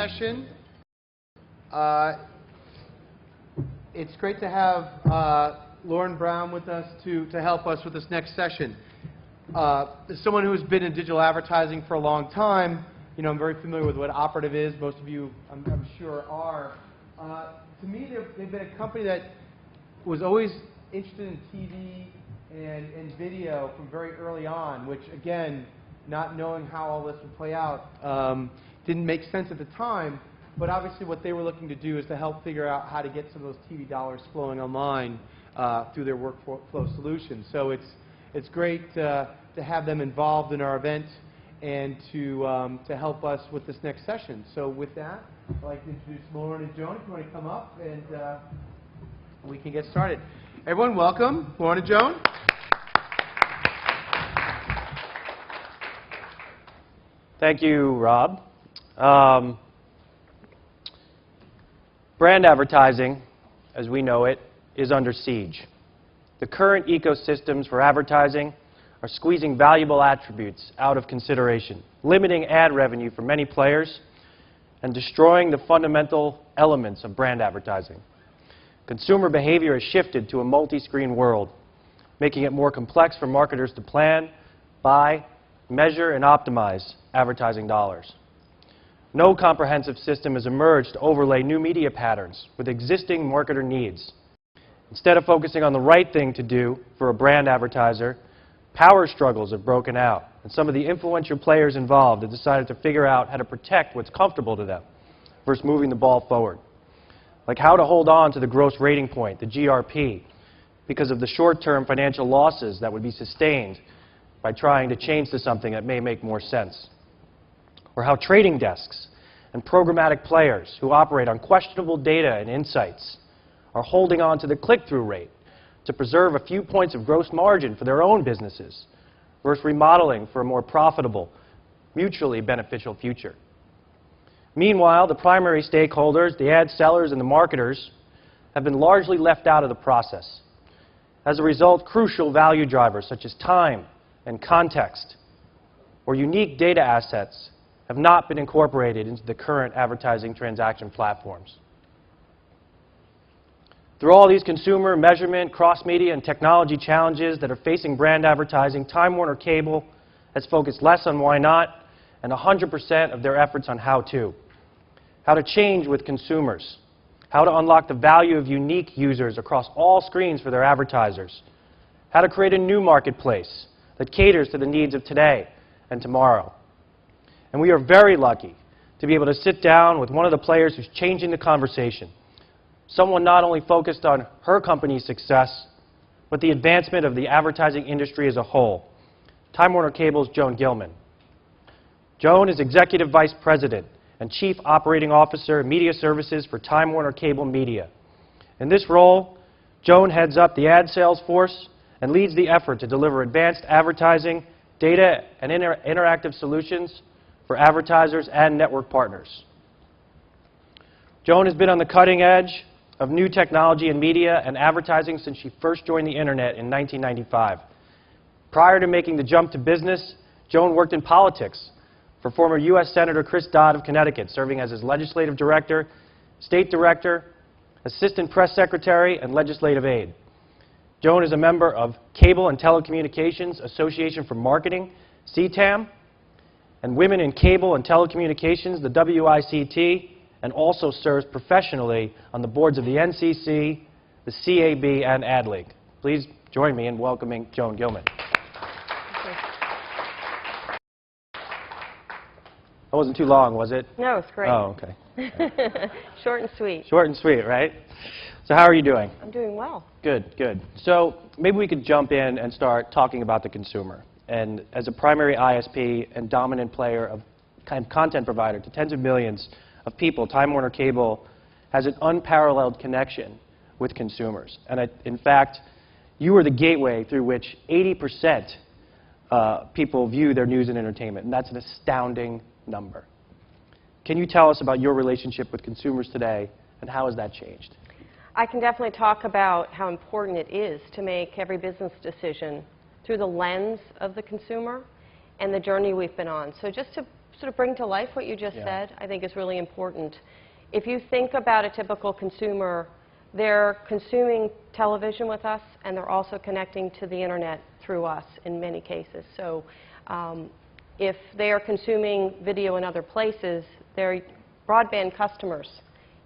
session. It's great to have Lauren Brown with us to help us with this next session. As someone who's been in digital advertising for a long time, you know, I'm very familiar with what Operative is. Most of you, I'm sure, are. To me, they've been a company that was always interested in TV and video from very early on, which, again, not knowing how all this would play out didn't make sense at the time. But obviously what they were looking to do is to help figure out how to get some of those TV dollars flowing online through their workflow solutions. So it's great to have them involved in our event and to help us with this next session. So with that, I'd like to introduce Lauren and Joan if you want to come up, and we can get started. Everyone, welcome. Lauren and Joan. Thank you, Rob. Brand advertising, as we know it, is under siege. The current ecosystems for advertising are squeezing valuable attributes out of consideration, limiting ad revenue for many players, and destroying the fundamental elements of brand advertising. Consumer behavior has shifted to a multi-screen world, making it more complex for marketers to plan, buy, measure, and optimize advertising dollars. No comprehensive system has emerged to overlay new media patterns with existing marketer needs. Instead of focusing on the right thing to do for a brand advertiser, power struggles have broken out, and some of the influential players involved have decided to figure out how to protect what's comfortable to them versus moving the ball forward. Like how to hold on to the gross rating point, the GRP, because of the short-term financial losses that would be sustained by trying to change to something that may make more sense. Or how trading desks and programmatic players who operate on questionable data and insights are holding on to the click-through rate to preserve a few points of gross margin for their own businesses versus remodeling for a more profitable, mutually beneficial future. Meanwhile, the primary stakeholders, the ad sellers and the marketers, have been largely left out of the process. As a result, crucial value drivers such as time and context or unique data assets have not been incorporated into the current advertising transaction platforms. Through all these consumer, measurement, cross-media, and technology challenges that are facing brand advertising, Time Warner Cable has focused less on why not and 100% of their efforts on how to. How to change with consumers. How to unlock the value of unique users across all screens for their advertisers. How to create a new marketplace that caters to the needs of today and tomorrow. And we are very lucky to be able to sit down with one of the players who's changing the conversation. Someone not only focused on her company's success, but the advancement of the advertising industry as a whole. Time Warner Cable's Joan Gilman. Joan is Executive Vice President and Chief Operating Officer of Media Services for Time Warner Cable Media. In this role, Joan heads up the ad sales force and leads the effort to deliver advanced advertising, data, and interactive solutions for advertisers and network partners. Joan has been on the cutting edge of new technology in media and advertising since she first joined the internet in 1995. Prior to making the jump to business, Joan worked in politics for former U.S. Senator Chris Dodd of Connecticut, serving as his legislative director, state director, assistant press secretary, and legislative aide. Joan is a member of Cable and Telecommunications Association for Marketing, CTAM, and Women in Cable and Telecommunications, the WICT, and also serves professionally on the boards of the NCC, the CAB, and AdLeague. Please join me in welcoming Joan Gilman. That wasn't too long, was it? No, it's great. Oh, okay. Short and sweet. Short and sweet, right? So how are you doing? I'm doing well. Good, good. So maybe we could jump in and start talking about the consumer. And as a primary ISP and dominant player of content provider to tens of millions of people, Time Warner Cable has an unparalleled connection with consumers. And in fact, you are the gateway through which 80% people view their news and entertainment, and that's an astounding number. Can you tell us about your relationship with consumers today, and how has that changed? I can definitely talk about how important it is to make every business decision through the lens of the consumer and the journey we've been on. So just to sort of bring to life what you just Yeah. said, I think is really important. If you think about a typical consumer, they're consuming television with us, and they're also connecting to the internet through us in many cases. So if they are consuming video in other places, they're broadband customers,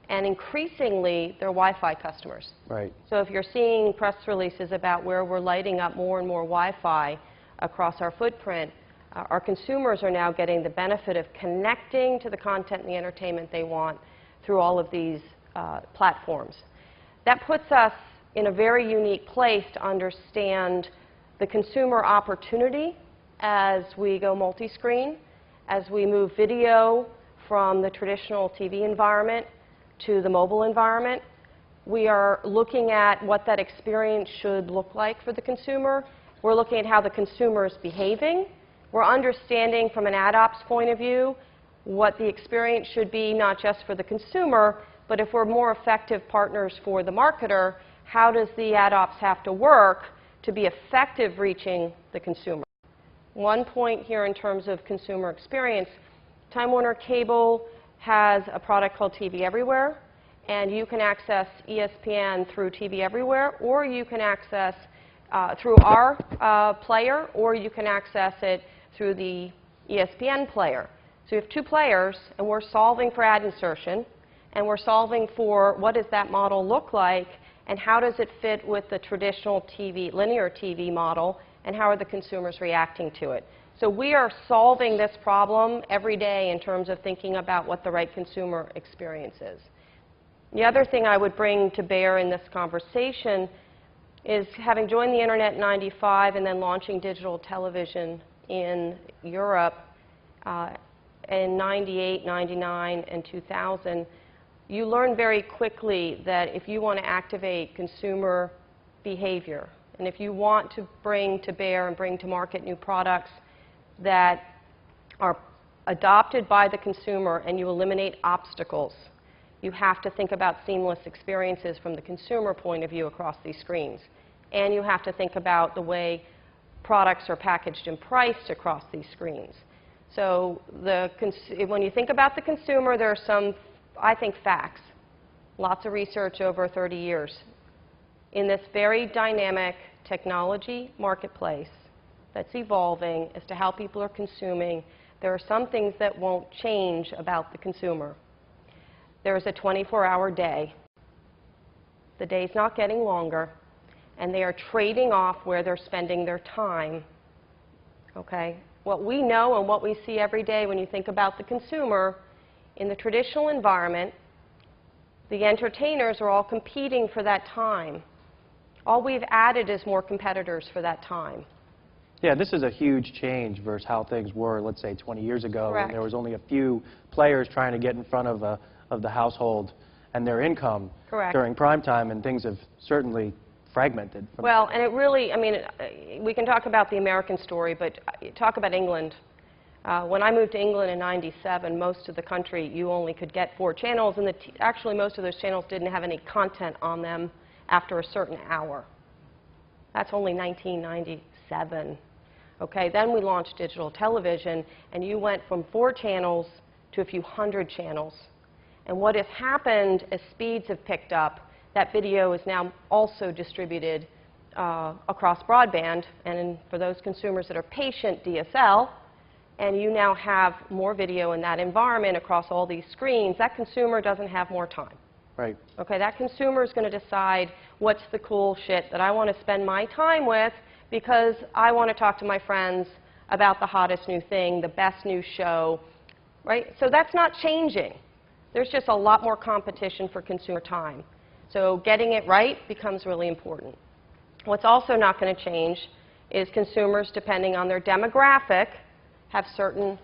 and increasingly, they're Wi-Fi customers. Right. So if you're seeing press releases about where we're lighting up more and more Wi-Fi across our footprint, our consumers are now getting the benefit of connecting to the content and the entertainment they want through all of these platforms. That puts us in a very unique place to understand the consumer opportunity as we go multi-screen, as we move video from the traditional TV environment to the mobile environment. We are looking at what that experience should look like for the consumer. We're looking at how the consumer is behaving. We're understanding from an ad ops point of view what the experience should be, not just for the consumer, but if we're more effective partners for the marketer, how does the ad ops have to work to be effective reaching the consumer? One point here in terms of consumer experience, Time Warner Cable has a product called TV Everywhere, and you can access ESPN through TV Everywhere, or you can access through our player, or you can access it through the ESPN player. So you have two players, and we're solving for ad insertion, and we're solving for what does that model look like, and how does it fit with the traditional TV, linear TV model, and how are the consumers reacting to it. So we are solving this problem every day in terms of thinking about what the right consumer experience is. The other thing I would bring to bear in this conversation is having joined the internet in '95 and then launching digital television in Europe in '98, '99, and 2000, you learn very quickly that if you want to activate consumer behavior, and if you want to bring to bear and bring to market new products that are adopted by the consumer and you eliminate obstacles, you have to think about seamless experiences from the consumer point of view across these screens. And you have to think about the way products are packaged and priced across these screens. So when you think about the consumer, there are some, I think, facts. Lots of research over 30 years. In this very dynamic technology marketplace that's evolving as to how people are consuming, there are some things that won't change about the consumer. There is a 24-hour day. The day's not getting longer, and they are trading off where they're spending their time. Okay? What we know and what we see every day when you think about the consumer, in the traditional environment, the entertainers are all competing for that time. All we've added is more competitors for that time. Yeah, this is a huge change versus how things were, let's say, 20 years ago. Correct. When there was only a few players trying to get in front of the household and their income. Correct. During prime time, and things have certainly fragmented. Well, and it really, I mean, we can talk about the American story, but talk about England. When I moved to England in '97, most of the country, you only could get 4 channels, and actually most of those channels didn't have any content on them after a certain hour. That's only 1997. Okay, then we launched digital television, and you went from 4 channels to a few hundred channels. And what has happened as speeds have picked up, that video is now also distributed across broadband, and for those consumers that are patient, DSL, and you now have more video in that environment across all these screens. That consumer doesn't have more time. Right. Okay, that consumer is going to decide what's the cool shit that I want to spend my time with because I want to talk to my friends about the hottest new thing, the best new show, right? So that's not changing. There's just a lot more competition for consumer time. So getting it right becomes really important. What's also not going to change is consumers, depending on their demographic, have certain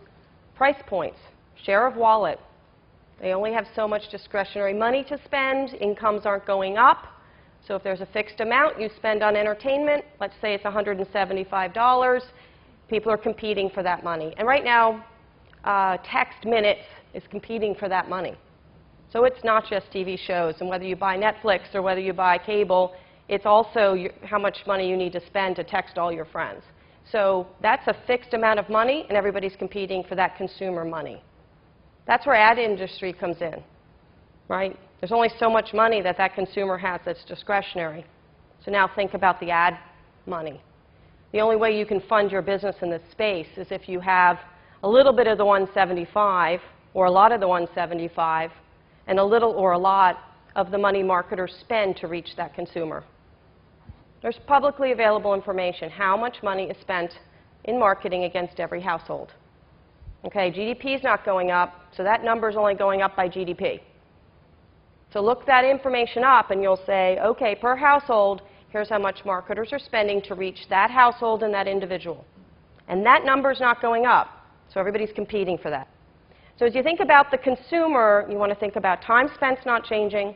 price points, share of wallet. They only have so much discretionary money to spend. Incomes aren't going up. So if there's a fixed amount you spend on entertainment, let's say it's $175, people are competing for that money. And right now, text minutes is competing for that money. So it's not just TV shows, and whether you buy Netflix or whether you buy cable, it's also how much money you need to spend to text all your friends. So that's a fixed amount of money, and everybody's competing for that consumer money. That's where ad industry comes in, right? There's only so much money that that consumer has that's discretionary. So now think about the ad money. The only way you can fund your business in this space is if you have a little bit of the 175 or a lot of the 175 and a little or a lot of the money marketers spend to reach that consumer. There's publicly available information, how much money is spent in marketing against every household. Okay, GDP is not going up, so that number is only going up by GDP. So look that information up and you'll say, okay, per household, here's how much marketers are spending to reach that household and that individual. And that number is not going up, so everybody's competing for that. So as you think about the consumer, you want to think about time spent's not changing,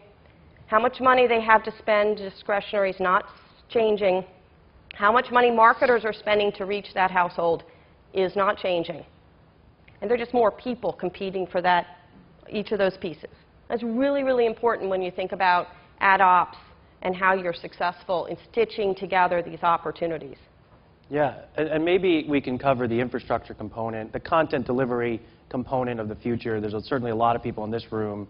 how much money they have to spend, discretionary is not changing, how much money marketers are spending to reach that household is not changing. And there are just more people competing for that, each of those pieces. That's really, really important when you think about ad ops and how you're successful in stitching together these opportunities. Yeah, and maybe we can cover the infrastructure component, the content delivery component of the future. There's certainly a lot of people in this room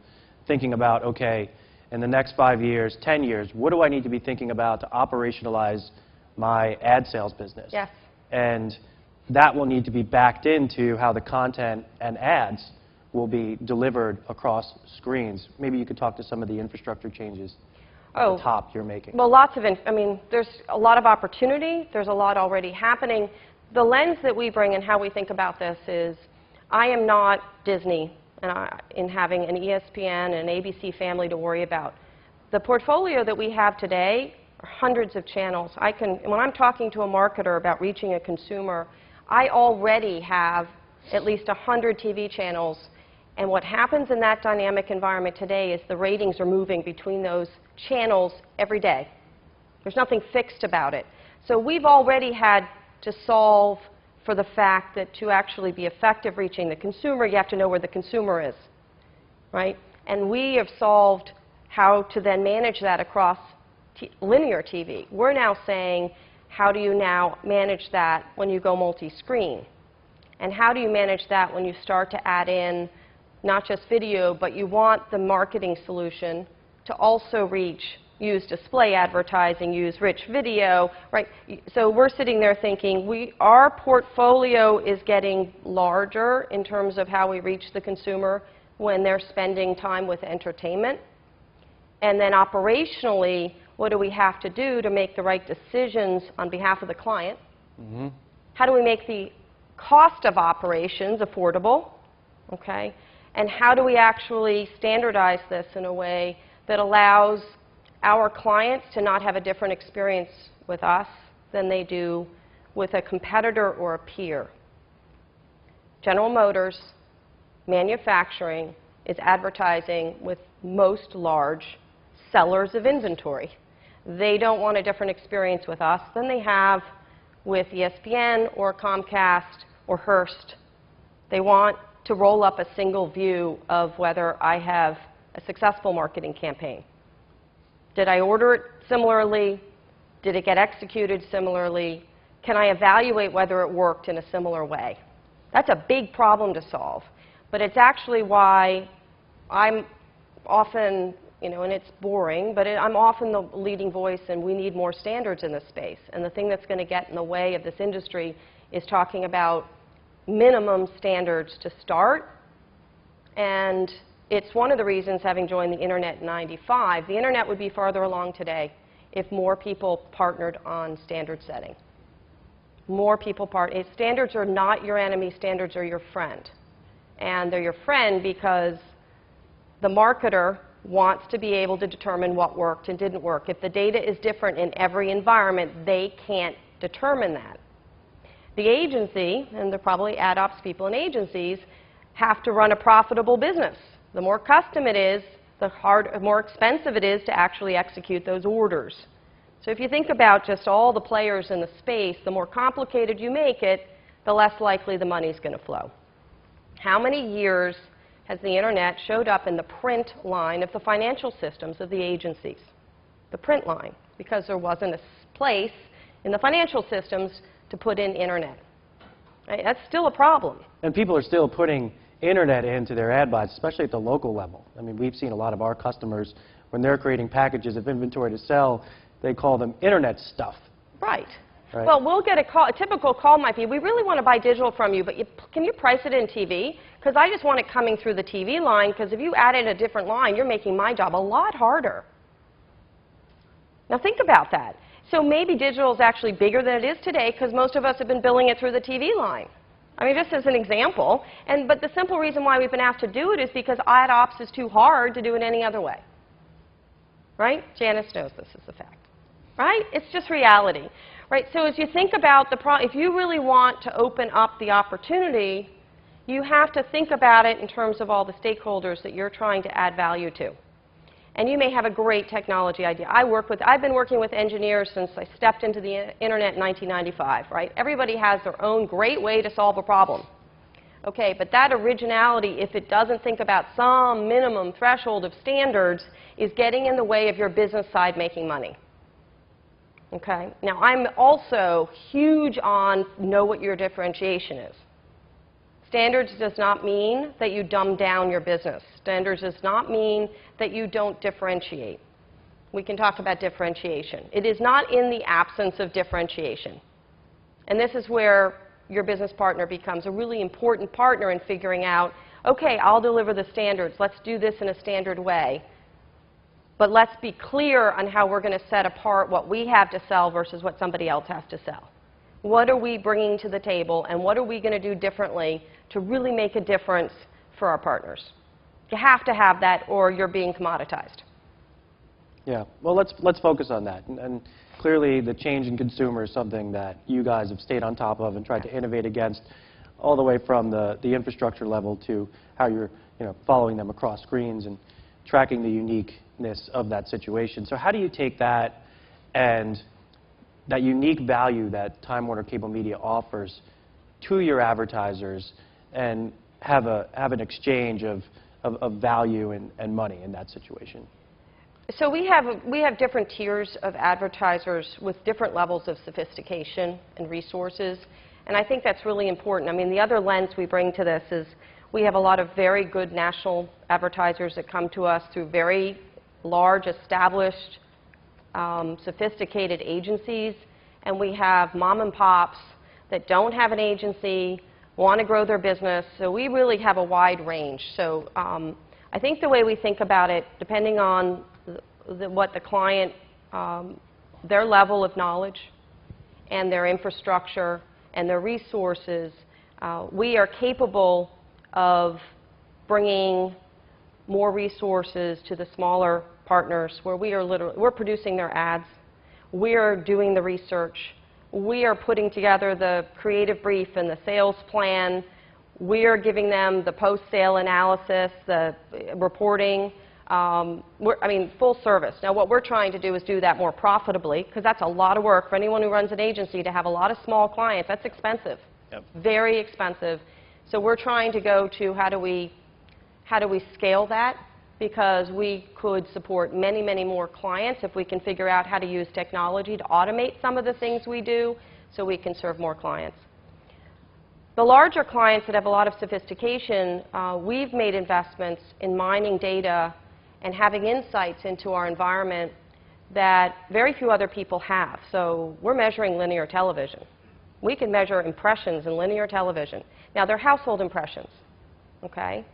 thinking about, okay, in the next 5 years, 10 years, what do I need to be thinking about to operationalize my ad sales business? Yes. And that will need to be backed into how the content and ads will be delivered across screens. Maybe you could talk to some of the infrastructure changes at the top you're making. Well, I mean, there's a lot of opportunity. There's a lot already happening. The lens that we bring and how we think about this is, I am not Disney in having an ESPN and an ABC family to worry about. The portfolio that we have today are hundreds of channels. When I'm talking to a marketer about reaching a consumer, I already have at least 100 TV channels. And what happens in that dynamic environment today is the ratings are moving between those channels every day. There's nothing fixed about it. So we've already had to solve for the fact that to actually be effective reaching the consumer, you have to know where the consumer is, right? And we have solved how to then manage that across linear TV. We're now saying, how do you now manage that when you go multi-screen? And how do you manage that when you start to add in not just video, but you want the marketing solution to also use display advertising, use rich video, right? So we're sitting there thinking, our portfolio is getting larger in terms of how we reach the consumer when they're spending time with entertainment. And then operationally, what do we have to do to make the right decisions on behalf of the client? Mm-hmm. How do we make the cost of operations affordable? Okay? And how do we actually standardize this in a way that allows our clients to not have a different experience with us than they do with a competitor or a peer? General Motors, manufacturing, is advertising with most large sellers of inventory. They don't want a different experience with us than they have with ESPN or Comcast or Hearst. They want to roll up a single view of whether I have a successful marketing campaign. Did I order it similarly? Did it get executed similarly? Can I evaluate whether it worked in a similar way? That's a big problem to solve. But it's actually why I'm often, and it's boring, but I'm often the leading voice, and we need more standards in this space. And the thing that's going to get in the way of this industry is talking about minimum standards to start. And it's one of the reasons, having joined the Internet in '95, the Internet would be farther along today if more people partnered on standard setting. More people standards are not your enemy, standards are your friend. And they're your friend because the marketer wants to be able to determine what worked and didn't work. If the data is different in every environment, they can't determine that. The agency, and there are probably ad ops people in agencies, have to run a profitable business. The more custom it is, the more expensive it is to actually execute those orders. So if you think about just all the players in the space, the more complicated you make it, the less likely the money's going to flow. How many years has the Internet showed up in the print line of the financial systems of the agencies? The print line, because there wasn't a place in the financial systems to put in internet. Right? That's still a problem. And people are still putting internet into their ad buys, especially at the local level. I mean, we've seen a lot of our customers, when they're creating packages of inventory to sell, they call them internet stuff. Right. Right. Well, we'll get a call. A typical call might be, we really want to buy digital from you, but can you price it in TV? Because I just want it coming through the TV line, because if you added a different line, you're making my job a lot harder. Now think about that. So maybe digital is actually bigger than it is today, because most of us have been billing it through the TV line. I mean, just as an example. But the simple reason why we've been asked to do it is because ad ops is too hard to do it any other way. Right? Janice knows this is a fact. Right? It's just reality. Right? So as you think about if you really want to open up the opportunity, you have to think about it in terms of all the stakeholders that you're trying to add value to. And you may have a great technology idea. I've been working with engineers since I stepped into the internet in 1995, right? Everybody has their own great way to solve a problem. Okay, but that originality, if it doesn't think about some minimum threshold of standards, is getting in the way of your business side making money. Okay? Now, I'm also huge on know what your differentiation is. Standards does not mean that you dumb down your business. Standards does not mean that you don't differentiate. We can talk about differentiation. It is not in the absence of differentiation. And this is where your business partner becomes a really important partner in figuring out, okay, I'll deliver the standards. Let's do this in a standard way. But let's be clear on how we're going to set apart what we have to sell versus what somebody else has to sell. What are we bringing to the table, and what are we going to do differently to really make a difference for our partners? You have to have that, or you're being commoditized. Yeah. Well, let's focus on that. And clearly, the change in consumer is something that you guys have stayed on top of and tried to innovate against, all the way from the infrastructure level to how you're following them across screens and tracking the uniqueness of that situation. So how do you take that and that unique value that Time Warner Cable Media offers to your advertisers and have an exchange of value and money in that situation? So we have different tiers of advertisers with different levels of sophistication and resources, and I think that's really important. I mean, the other lens we bring to this is we have a lot of very good national advertisers that come to us through very large, established, sophisticated agencies, and we have mom and pops that don't have an agency, want to grow their business, so we really have a wide range. So I think the way we think about it, depending on what the client, their level of knowledge and their infrastructure and their resources, we are capable of bringing more resources to the smaller partners where we're producing their ads, we're doing the research, we are putting together the creative brief and the sales plan, we're giving them the post-sale analysis, the reporting, full service. Now, what we're trying to do is do that more profitably, because that's a lot of work for anyone who runs an agency to have a lot of small clients. That's expensive, very expensive. So we're trying to go to how do we scale that, because we could support many, many more clients if we can figure out how to use technology to automate some of the things we do so we can serve more clients. The larger clients that have a lot of sophistication, we've made investments in mining data and having insights into our environment that very few other people have. So we're measuring linear television. We can measure impressions in linear television. Now, they're household impressions, okay?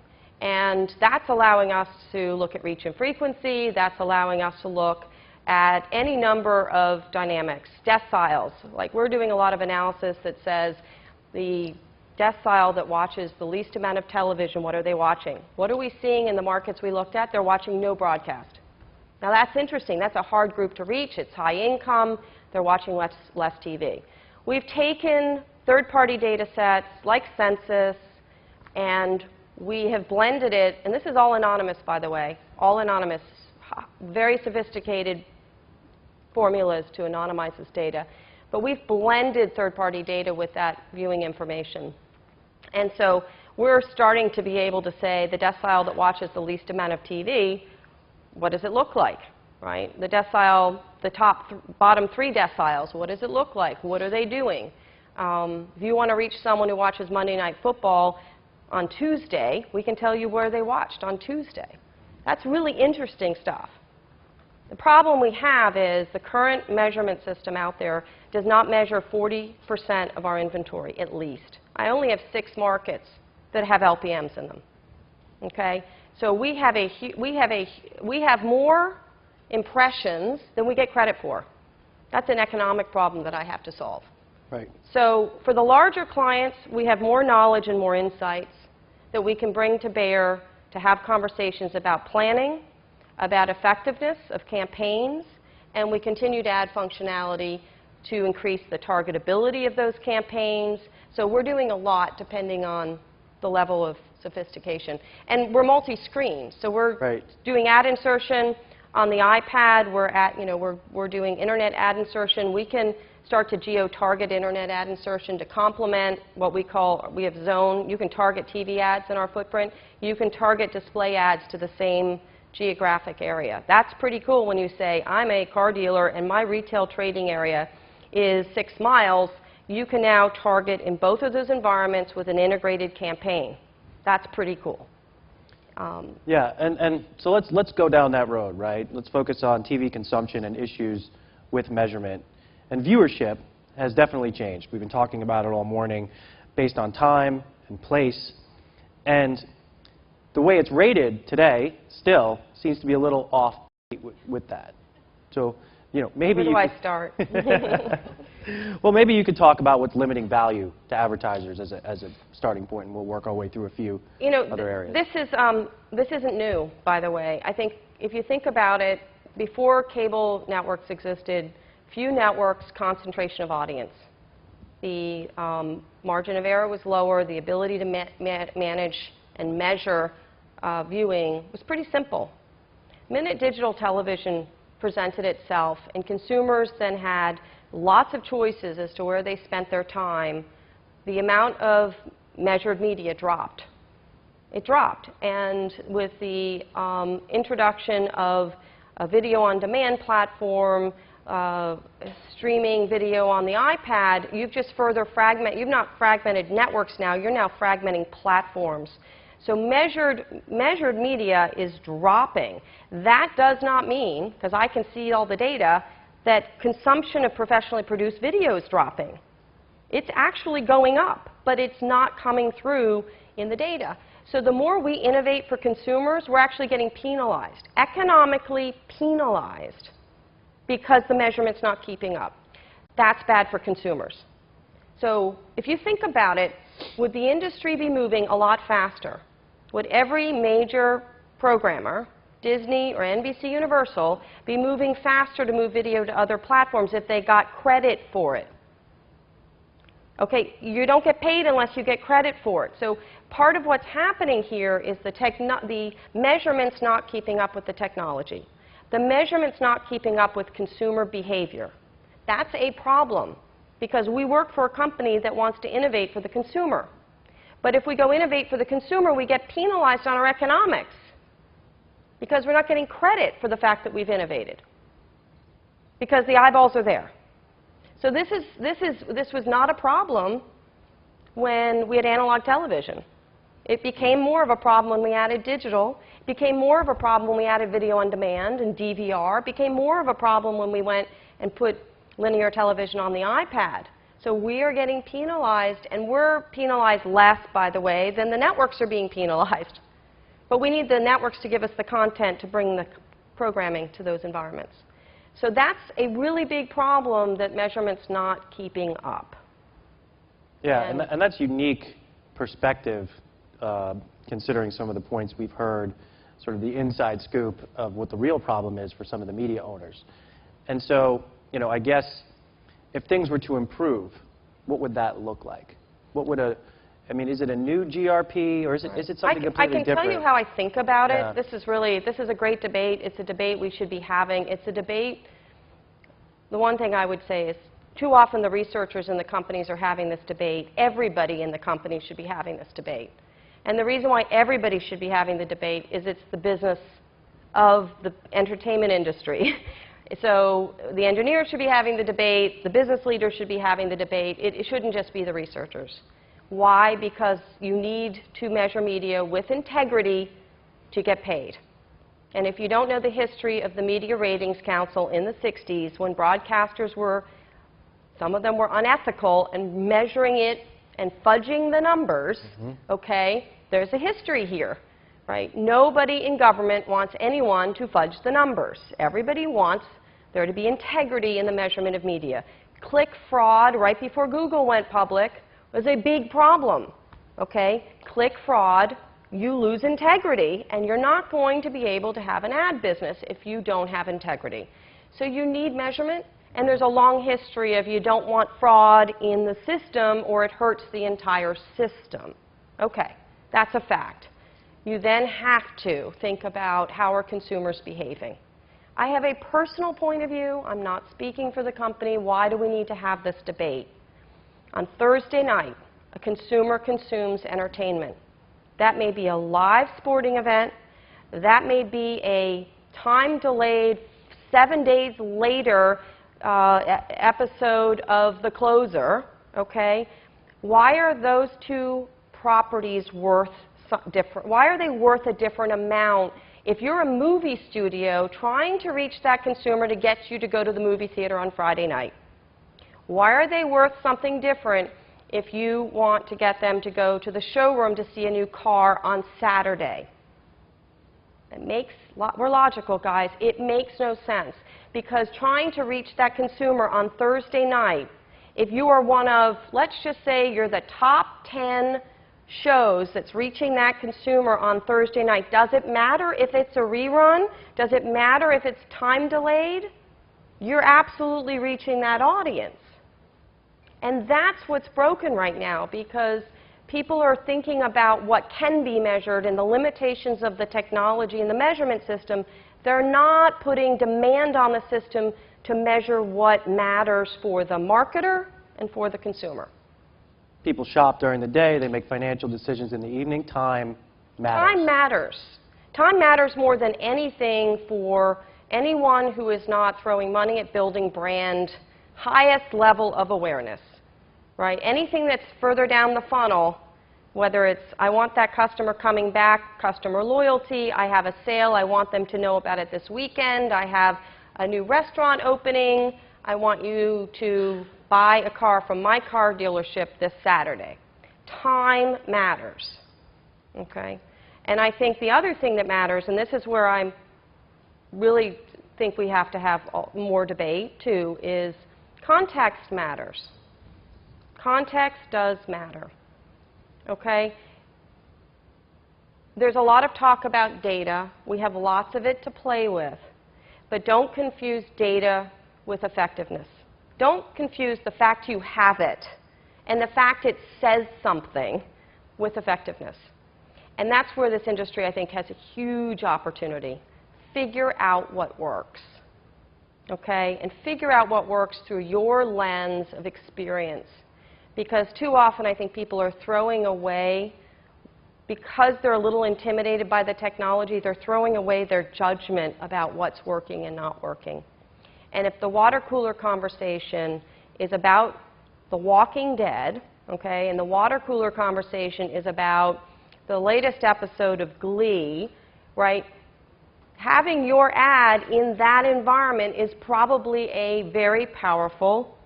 And that's allowing us to look at reach and frequency. That's allowing us to look at any number of dynamics, deciles. Like, we're doing a lot of analysis that says the decile that watches the least amount of television, what are they watching? What are we seeing in the markets we looked at? They're watching no broadcast. Now, that's interesting. That's a hard group to reach. It's high income. They're watching less TV. We've taken third-party data sets like census, and we have blended it, and this is all anonymous, by the way, all anonymous, very sophisticated formulas to anonymize this data. But we've blended third-party data with that viewing information. And so we're starting to be able to say the decile that watches the least amount of TV, what does it look like, right? The decile, the bottom three deciles, what does it look like? What are they doing? If you want to reach someone who watches Monday Night Football on Tuesday, we can tell you where they watched on Tuesday. That's really interesting stuff. The problem we have is the current measurement system out there does not measure 40% of our inventory, at least. I only have 6 markets that have LPMs in them. Okay? So we have more impressions than we get credit for. That's an economic problem that I have to solve. Right. So for the larger clients, we have more knowledge and more insights that we can bring to bear to have conversations about planning, about effectiveness of campaigns, and we continue to add functionality to increase the targetability of those campaigns. So we're doing a lot depending on the level of sophistication. And we're multi-screen, so we're doing ad insertion on the iPad. We're doing internet ad insertion. We can start to geo-target internet ad insertion to complement what we have zone. You can target TV ads in our footprint. You can target display ads to the same geographic area. That's pretty cool when you say, I'm a car dealer and my retail trading area is 6 miles. You can now target in both of those environments with an integrated campaign. That's pretty cool. Yeah, and so let's go down that road, right? Let's focus on TV consumption and issues with measurement. And viewership has definitely changed. We've been talking about it all morning based on time and place. And the way it's rated today still seems to be a little off with that. So, maybe Where do I start? Well, maybe you could talk about what's limiting value to advertisers as a starting point, and we'll work our way through a few other areas. This isn't new, by the way. I think if you think about it, before cable networks existed, few networks, concentration of audience. The margin of error was lower. The ability to manage and measure viewing was pretty simple. The minute digital television presented itself and consumers then had lots of choices as to where they spent their time, the amount of measured media dropped. It dropped. And with the introduction of a video-on-demand platform, streaming video on the iPad, you've just further you've not fragmented networks now, you're now fragmenting platforms. So measured media is dropping. That does not mean, because I can see all the data, that consumption of professionally produced video is dropping. It's actually going up, but it's not coming through in the data. So the more we innovate for consumers, we're actually getting penalized, economically penalized, because the measurement's not keeping up. That's bad for consumers. So if you think about it, would the industry be moving a lot faster? Would every major programmer, Disney or NBC Universal, be moving faster to move video to other platforms if they got credit for it? Okay, you don't get paid unless you get credit for it. So part of what's happening here is the measurement's not keeping up with the technology. The measurement's not keeping up with consumer behavior. That's a problem, because we work for a company that wants to innovate for the consumer. But if we go innovate for the consumer, we get penalized on our economics, because we're not getting credit for the fact that we've innovated, because the eyeballs are there. So this was not a problem when we had analog television. It became more of a problem when we added digital. It became more of a problem when we added video on demand and DVR. It became more of a problem when we went and put linear television on the iPad. So we are getting penalized, and we're penalized less, by the way, than the networks are being penalized. But we need the networks to give us the content to bring the programming to those environments. So that's a really big problem, that measurement's not keeping up. Yeah, and that's unique perspective, considering some of the points we've heard, sort of the inside scoop of what the real problem is for some of the media owners. And so, I guess if things were to improve, what would that look like? What would is it a new GRP, or is it something completely different? I can tell you how I think about it. This is a great debate. It's a debate we should be having. It's a debate. The one thing I would say is, too often the researchers in the companies are having this debate. Everybody in the company should be having this debate. And the reason why everybody should be having the debate is it's the business of the entertainment industry. So the engineers should be having the debate, the business leaders should be having the debate. It shouldn't just be the researchers. Why? Because you need to measure media with integrity to get paid. And if you don't know the history of the Media Ratings Council in the 60s, when broadcasters were, some of them were unethical and measuring it and fudging the numbers, okay, there's a history here, right? Nobody in government wants anyone to fudge the numbers. Everybody wants there to be integrity in the measurement of media. Click fraud right before Google went public was a big problem, okay? Click fraud, you lose integrity, and you're not going to be able to have an ad business if you don't have integrity. So you need measurement, and there's a long history of you don't want fraud in the system or it hurts the entire system. Okay, that's a fact. You then have to think about how are consumers behaving. I have a personal point of view. I'm not speaking for the company. Why do we need to have this debate? On Thursday night, a consumer consumes entertainment. That may be a live sporting event. That may be a time-delayed, 7 days later episode of The Closer, okay? Why are those two properties worth different? Why are they worth a different amount if you're a movie studio trying to reach that consumer to get you to go to the movie theater on Friday night? Why are they worth something different if you want to get them to go to the showroom to see a new car on Saturday? We're logical, guys. It makes no sense. Because trying to reach that consumer on Thursday night, if you are one of, let's just say you're the top 10 shows that's reaching that consumer on Thursday night, does it matter if it's a rerun? Does it matter if it's time delayed? You're absolutely reaching that audience. And that's what's broken right now, because people are thinking about what can be measured and the limitations of the technology and the measurement system. They're not putting demand on the system to measure what matters for the marketer and for the consumer. People shop during the day, they make financial decisions in the evening. Time matters. Time matters. Time matters more than anything for anyone who is not throwing money at building brand, highest level of awareness, right? Anything that's further down the funnel, whether it's I want that customer coming back, customer loyalty, I have a sale, I want them to know about it this weekend, I have a new restaurant opening, I want you to buy a car from my car dealership this Saturday. Time matters, okay? And I think the other thing that matters, and this is where I really think we have to have more debate too, is context matters. Context does matter, okay? There's a lot of talk about data. We have lots of it to play with. But don't confuse data with effectiveness. Don't confuse the fact you have it and the fact it says something with effectiveness. And that's where this industry, I think, has a huge opportunity. Figure out what works, okay? And figure out what works through your lens of experience. Because too often, I think people are throwing away, because they're a little intimidated by the technology, they're throwing away their judgment about what's working and not working. And if the water cooler conversation is about The Walking Dead, okay, and the water cooler conversation is about the latest episode of Glee, right, having your ad in that environment is probably a very powerful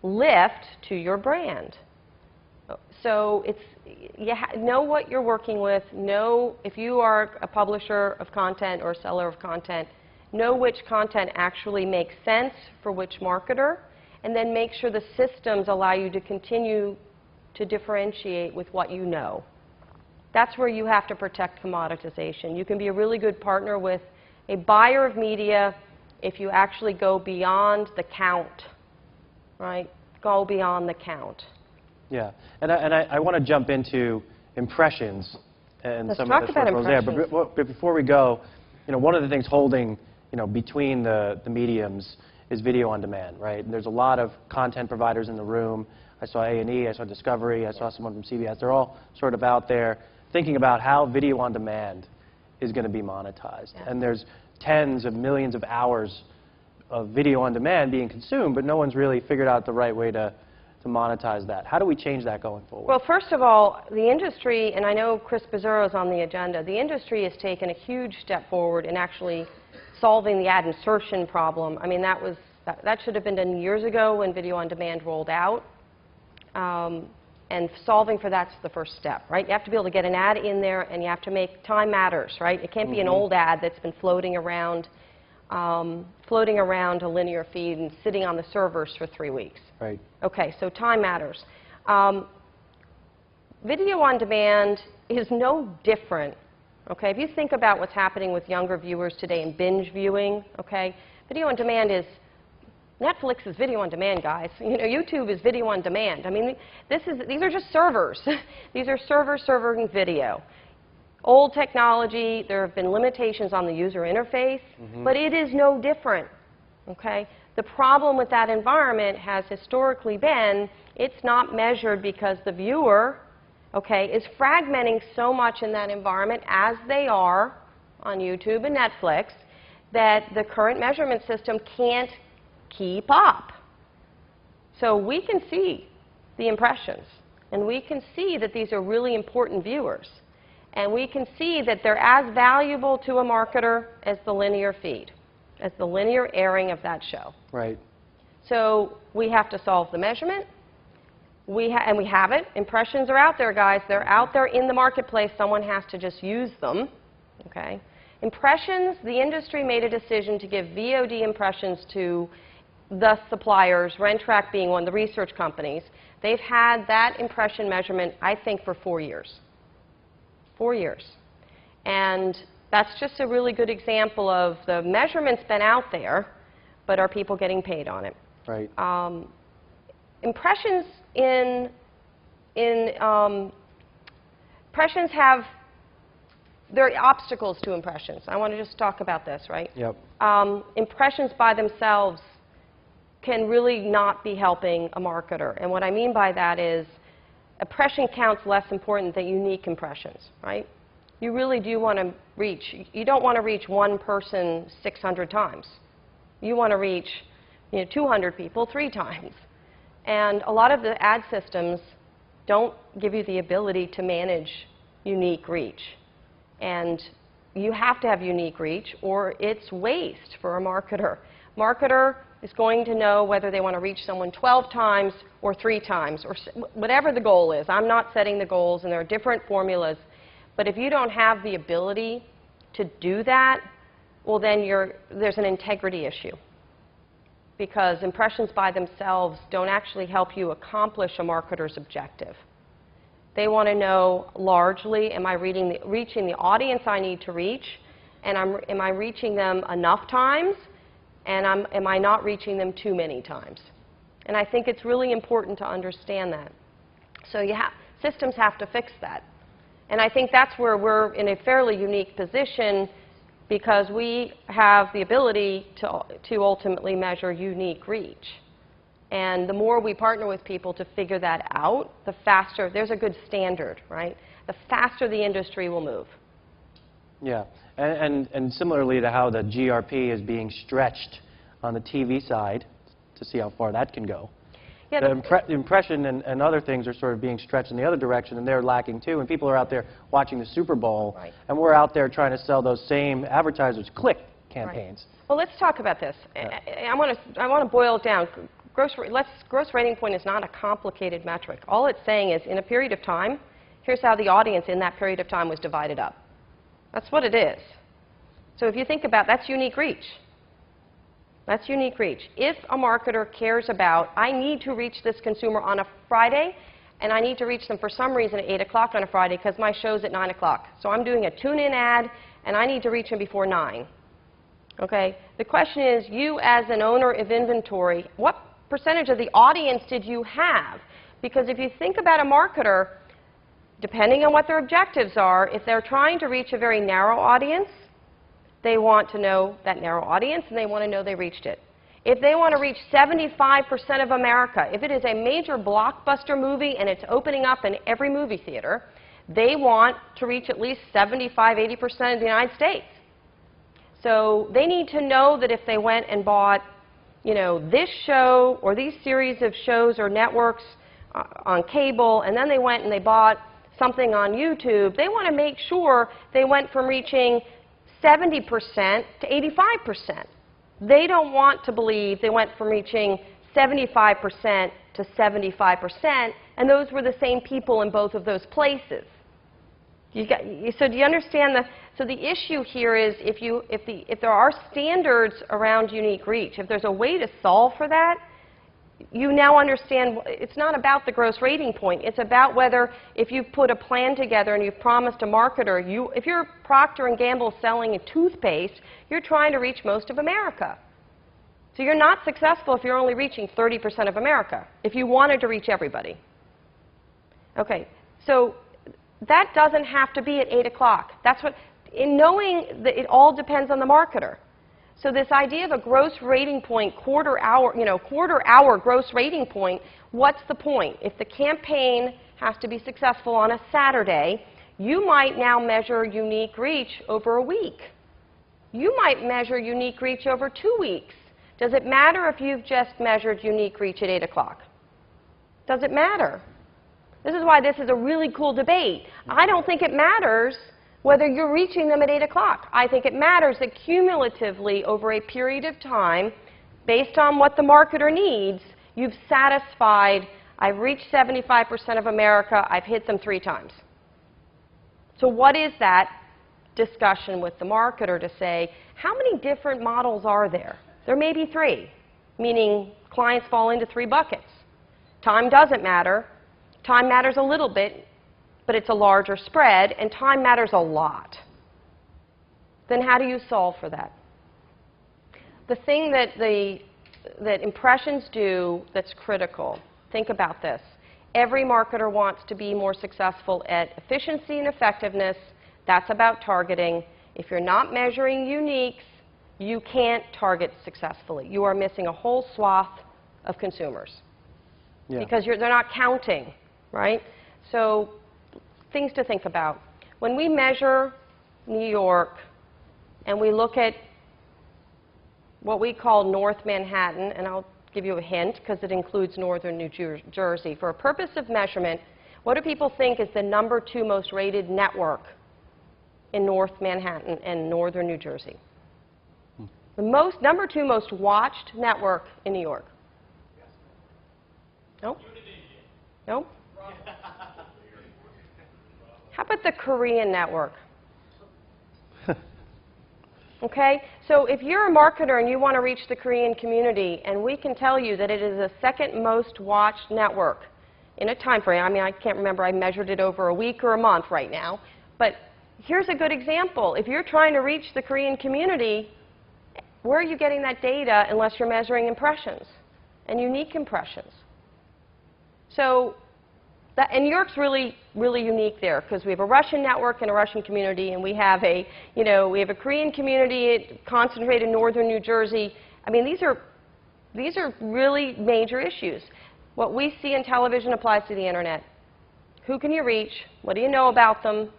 lift to your brand. So know what you're working with. Know if you are a publisher of content or a seller of content, know which content actually makes sense for which marketer, and then make sure the systems allow you to continue to differentiate with what you know. That's where you have to protect commoditization. You can be a really good partner with a buyer of media if you actually go beyond the count, right? Go beyond the count. Yeah, and I want to jump into impressions and Let's some talk of this about work was there. impressions. But before we go, one of the things holding between the mediums is video on demand, right? And there's a lot of content providers in the room. I saw A&E, I saw Discovery, I saw someone from CBS. They're all sort of out there thinking about how video on demand is going to be monetized. Yeah. And there's tens of millions of hours of video on demand being consumed, but no one's really figured out the right way to monetize that. How do we change that going forward? Well, first of all, the industry, and I know Chris Bizarro is on the agenda, the industry has taken a huge step forward in actually solving the ad insertion problem. I mean, that should have been done years ago when video on demand rolled out. And solving for that's the first step, right? You have to be able to get an ad in there, and you have to make time matters, right? It can't be an old ad that's been floating around a linear feed and sitting on the servers for 3 weeks. Right. Okay, so time matters. Video on demand is no different. Okay, if you think about what's happening with younger viewers today in binge viewing, okay, video on demand is Netflix is video on demand, guys. You know, YouTube is video on demand. I mean, these are just servers. These are servers serving video. Old technology, there have been limitations on the user interface, but it is no different. Okay? The problem with that environment has historically been it's not measured because the viewer, okay, is fragmenting so much in that environment as they are on YouTube and Netflix that the current measurement system can't keep up. So we can see the impressions, and we can see that these are really important viewers, and we can see that they're as valuable to a marketer as the linear feed, as the linear airing of that show. Right. So we have to solve the measurement, and we have it. Impressions are out there, guys. They're out there in the marketplace. Someone has to just use them. Okay. Impressions, the industry made a decision to give VOD impressions to the suppliers, Rentrack being one, the research companies. They've had that impression measurement, I think, for 4 years. 4 years. And that's just a really good example of the measurement's been out there, but are people getting paid on it? Right. Impressions impressions have, there are obstacles to impressions. I want to just talk about this, right? Yep. Impressions by themselves can really not be helping a marketer. And what I mean by that is impression count's less important than unique impressions, right? You really do want to reach, you don't want to reach one person 600 times. You want to reach 200 people 3 times. And a lot of the ad systems don't give you the ability to manage unique reach. And you have to have unique reach, or it's waste for a marketer. Marketer is going to know whether they want to reach someone 12 times or 3 times, or whatever the goal is. I'm not setting the goals, and there are different formulas. But if you don't have the ability to do that, well, then there's an integrity issue. Because impressions by themselves don't actually help you accomplish a marketer's objective. They want to know largely, am I reaching the audience I need to reach, and am I reaching them enough times, and am I not reaching them too many times? And I think it's really important to understand that. So systems have to fix that. And I think that's where we're in a fairly unique position, because we have the ability to ultimately measure unique reach. And the more we partner with people to figure that out, the faster, there's a good standard, right? The faster the industry will move. Yeah. And similarly to how the GRP is being stretched on the TV side, to see how far that can go. Yeah, the impression and other things are sort of being stretched in the other direction, and they're lacking too. And people are out there watching the Super Bowl, right, and we're out there trying to sell those same advertisers click campaigns. Right. Well, let's talk about this. I want to boil it down. Gross rating point is not a complicated metric. All it's saying is, in a period of time, here's how the audience in that period of time was divided up. That's what it is. So if you think about, that's unique reach. That's unique reach. If a marketer cares about, I need to reach this consumer on a Friday, and I need to reach them for some reason at 8 o'clock on a Friday because my show's at 9 o'clock. So I'm doing a tune-in ad, and I need to reach them before 9. Okay? The question is, you as an owner of inventory, what percentage of the audience did you have? Because if you think about a marketer, depending on what their objectives are, if they're trying to reach a very narrow audience, they want to know that narrow audience, and they want to know they reached it. If they want to reach 75% of America, if it is a major blockbuster movie and it's opening up in every movie theater, they want to reach at least 75–80% of the United States. So they need to know that if they went and bought you know, this show or these series of shows or networks on cable, and then they went and they bought something on YouTube, they want to make sure they went from reaching 70% to 85%. They don't want to believe they went from reaching 75% to 75%, and those were the same people in both of those places. So do you understand so the issue here is if there are standards around unique reach, if there's a way to solve for that, you now understand it's not about the gross rating point. It's about whether if you've put a plan together and you've promised a marketer, if you're Procter & Gamble selling a toothpaste, you're trying to reach most of America. So you're not successful if you're only reaching 30% of America, if you wanted to reach everybody. Okay, so that doesn't have to be at 8 o'clock. That's what, in knowing that it all depends on the marketer. So this idea of a gross rating point, quarter hour gross rating point, what's the point? If the campaign has to be successful on a Saturday, you might now measure unique reach over a week. You might measure unique reach over 2 weeks. Does it matter if you've just measured unique reach at 8 o'clock? Does it matter? This is why this is a really cool debate. I don't think it matters whether you're reaching them at 8 o'clock. I think it matters that cumulatively over a period of time, based on what the marketer needs, you've satisfied, I've reached 75% of America, I've hit them 3 times. So what is that discussion with the marketer to say, how many different models are there? There may be 3, meaning clients fall into 3 buckets. Time doesn't matter. Time matters a little bit, but it's a larger spread, and time matters a lot. Then how do you solve for that? The thing that impressions do that's critical, think about this. Every marketer wants to be more successful at efficiency and effectiveness. That's about targeting. If you're not measuring uniques, you can't target successfully. You are missing a whole swath of consumers because they're not counting, right? So things to think about. When we measure New York and we look at what we call North Manhattan, and I'll give you a hint because it includes northern New Jersey. For a purpose of measurement, what do people think is the #2 most rated network in North Manhattan and northern New Jersey? The #2 most watched network in New York? No? No? How about the Korean network? Okay, so if you're a marketer and you want to reach the Korean community, and we can tell you that it is the 2nd most watched network in a time frame. I mean, I can't remember, I measured it over a week or a month right now, but here's a good example. If you're trying to reach the Korean community, where are you getting that data unless you're measuring impressions and unique impressions? So, and New York's really, really unique there because we have a Russian network and a Russian community, and we have a Korean community concentrated in northern New Jersey. I mean, these are really major issues. What we see in television applies to the internet. Who can you reach? What do you know about them?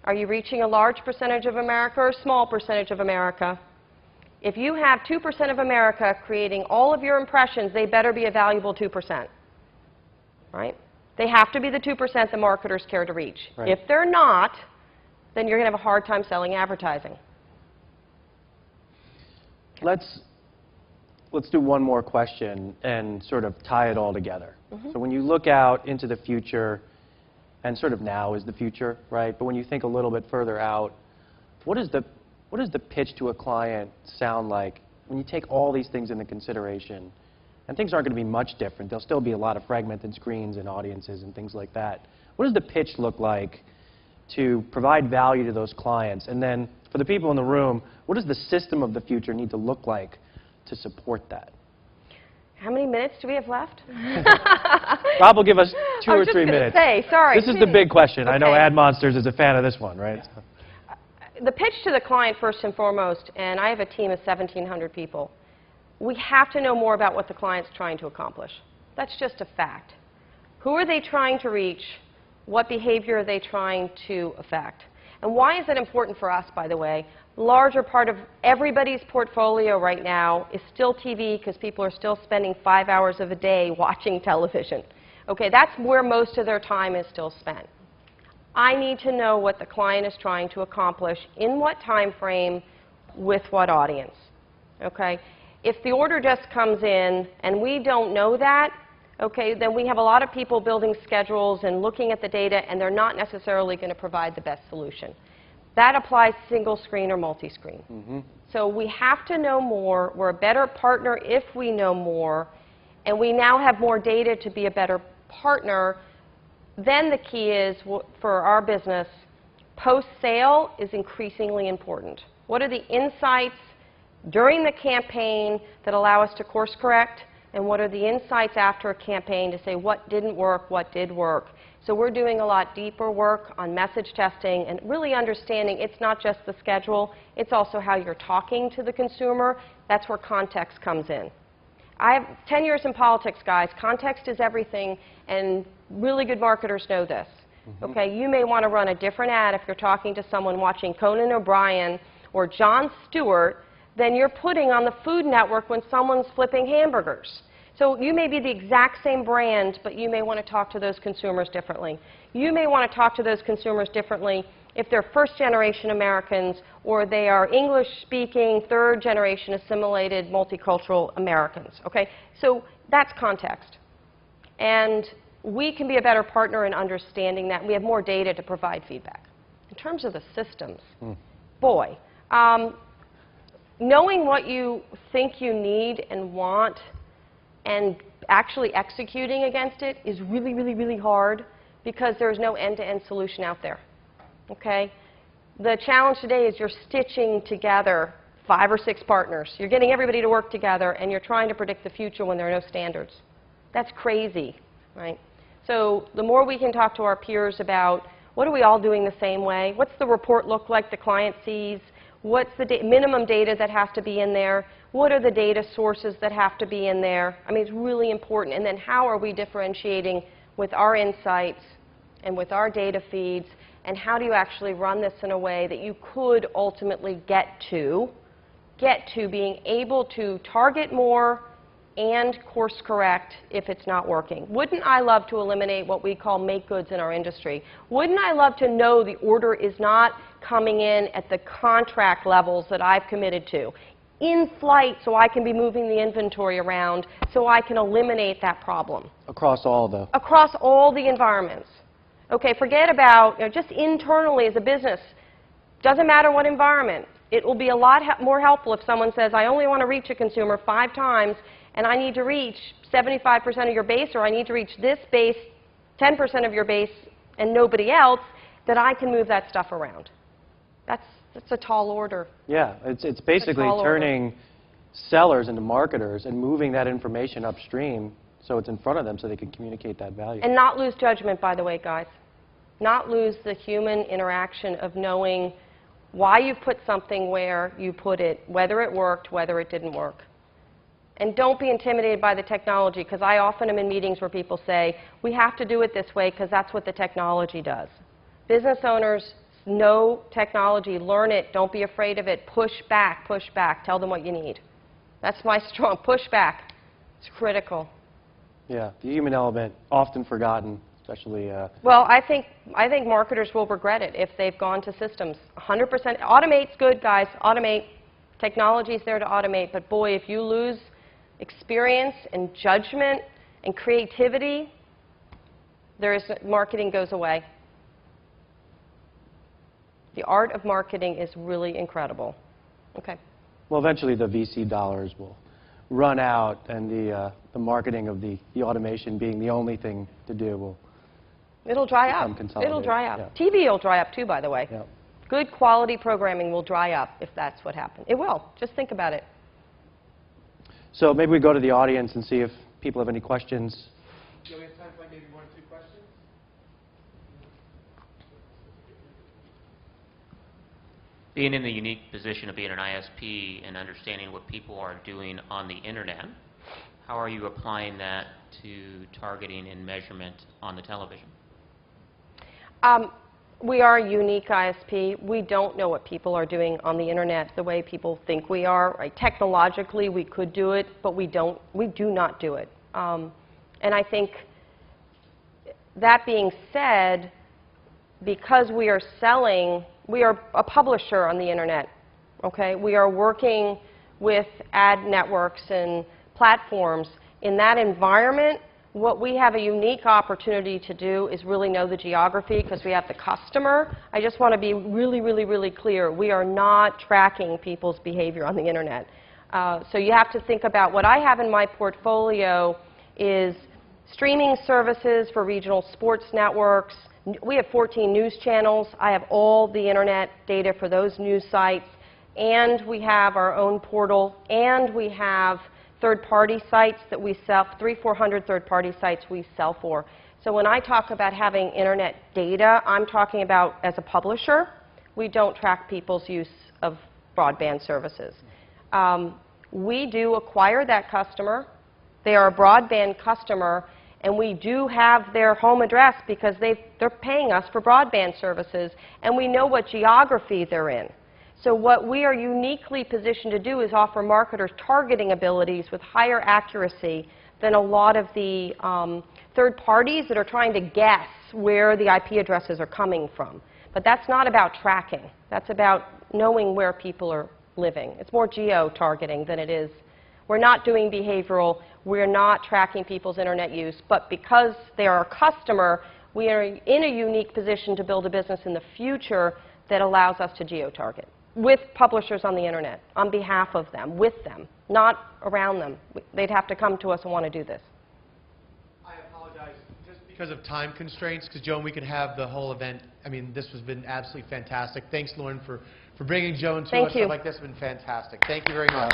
Are you reaching a large percentage of America or a small percentage of America? If you have 2% of America creating all of your impressions, they better be a valuable 2%, right? They have to be the 2% the marketers care to reach. Right. If they're not, then you're going to have a hard time selling advertising. Let's do one more question and sort of tie it all together. So when you look out into the future, and sort of now is the future, right? But when you think a little bit further out, what does the pitch to a client sound like when you take all these things into consideration? And things aren't going to be much different. There'll still be a lot of fragmented screens and audiences and things like that. What does the pitch look like to provide value to those clients? And then for the people in the room, what does the system of the future need to look like to support that? How many minutes do we have left? Rob will give us 2 or 3 minutes. Sorry. This is the big question. Okay. I know Ad Monsters is a fan of this one, right? The pitch to the client, first and foremost, and I have a team of 1,700 people, we have to know more about what the client's trying to accomplish. That's just a fact. Who are they trying to reach? What behavior are they trying to affect? And why is it important for us, by the way? Larger part of everybody's portfolio right now is still TV because people are still spending 5 hours of a day watching television. Okay, that's where most of their time is still spent. I need to know what the client is trying to accomplish, in what time frame, with what audience. Okay? If the order just comes in and we don't know that, okay, then we have a lot of people building schedules and looking at the data, and they're not necessarily going to provide the best solution. That applies single screen or multi-screen. Mm-hmm. So we have to know more. We're a better partner if we know more, and we now have more data to be a better partner. Then the key is, for our business, post-sale is increasingly important. What are the insights during the campaign that allow us to course correct, and what are the insights after a campaign to say what didn't work, what did work? So we're doing a lot deeper work on message testing and really understanding it's not just the schedule, it's also how you're talking to the consumer. That's where context comes in. I have 10 years in politics, guys. Context is everything, and really good marketers know this. Mm-hmm. Okay, you may want to run a different ad if you're talking to someone watching Conan O'Brien or Jon Stewart than you're putting on the Food Network when someone's flipping hamburgers. So you may be the exact same brand, but you may want to talk to those consumers differently. You may want to talk to those consumers differently if they're first-generation Americans or they are English-speaking, third-generation assimilated multicultural Americans. Okay? So that's context. And we can be a better partner in understanding that. We have more data to provide feedback. In terms of the systems, boy, knowing what you think you need and want and actually executing against it is really, really, really hard because there's no end-to-end solution out there. Okay? The challenge today is you're stitching together 5 or 6 partners. You're getting everybody to work together, and you're trying to predict the future when there are no standards. That's crazy, right? So the more we can talk to our peers about what are we all doing the same way, what's the report look like the client sees, what's the minimum data that has to be in there, what are the data sources that have to be in there. I mean, it's really important. And then how are we differentiating with our insights and with our data feeds, and how do you actually run this in a way that you could ultimately get to being able to target more and course correct if it's not working. Wouldn't I love to eliminate what we call make goods in our industry? Wouldn't I love to know the order is not coming in at the contract levels that I've committed to? In flight, so I can be moving the inventory around, so I can eliminate that problem. Across all the... Across all the environments. Okay, forget about, just internally as a business. Doesn't matter what environment. It will be a lot more helpful if someone says, I only want to reach a consumer 5 times, and I need to reach 75% of your base, or I need to reach this base, 10% of your base, and nobody else, that I can move that stuff around. That's a tall order. Yeah, it's basically turning sellers into marketers and moving that information upstream so it's in front of them so they can communicate that value. And not lose judgment, by the way, guys. Not lose the human interaction of knowing why you put something where you put it, whether it worked, whether it didn't work. And don't be intimidated by the technology, because I often am in meetings where people say, we have to do it this way because that's what the technology does. Business owners know technology, learn it, don't be afraid of it, push back, tell them what you need. That's my strong, push back. It's critical. Yeah, the human element, often forgotten, especially... Well, I think marketers will regret it if they've gone to systems. 100%, automate's good, guys, automate. Technology's there to automate, but boy, if you lose experience and judgment and creativity, marketing goes away. The art of marketing is really incredible. Okay. Well, eventually the VC dollars will run out, and the marketing of the automation being the only thing to do will It'll dry up. It'll dry up. Yeah. TV will dry up too, by the way. Yeah. Good quality programming will dry up if that's what happens. It will. Just think about it. So maybe we go to the audience and see if people have any questions. Yeah, we have time for like maybe 1 or 2 questions. Being in the unique position of being an ISP and understanding what people are doing on the internet, how are you applying that to targeting and measurement on the television? We are a unique ISP. We don't know what people are doing on the internet the way people think we are. Right? Technologically, we could do it, but we don't. We do not do it. And I think that being said, because we are selling, we are a publisher on the internet. Okay, we are working with ad networks and platforms. In that environment, what we have a unique opportunity to do is really know the geography because we have the customer. I just want to be really, really, really clear. We are not tracking people's behavior on the internet. So you have to think about what I have in my portfolio is streaming services for regional sports networks. We have 14 news channels. I have all the internet data for those news sites. And we have our own portal. And we have third-party sites that we sell, 300-400 third-party sites we sell for. So when I talk about having internet data, I'm talking about as a publisher, we don't track people's use of broadband services. We do acquire that customer. They are a broadband customer, and we do have their home address because they're paying us for broadband services, and we know what geography they're in. So what we are uniquely positioned to do is offer marketers targeting abilities with higher accuracy than a lot of the third parties that are trying to guess where the IP addresses are coming from. But that's not about tracking. That's about knowing where people are living. It's more geo-targeting than it is. We're not doing behavioral. We're not tracking people's internet use. But because they are a customer, we are in a unique position to build a business in the future that allows us to geo-target with publishers on the internet, on behalf of them, with them, not around them. They'd have to come to us and want to do this. I apologize, just because of time constraints, because Joan, we could have the whole event. I mean, this has been absolutely fantastic. Thanks, Lauren, for bringing Joan to us. Stuff like this has been fantastic. Thank you very much.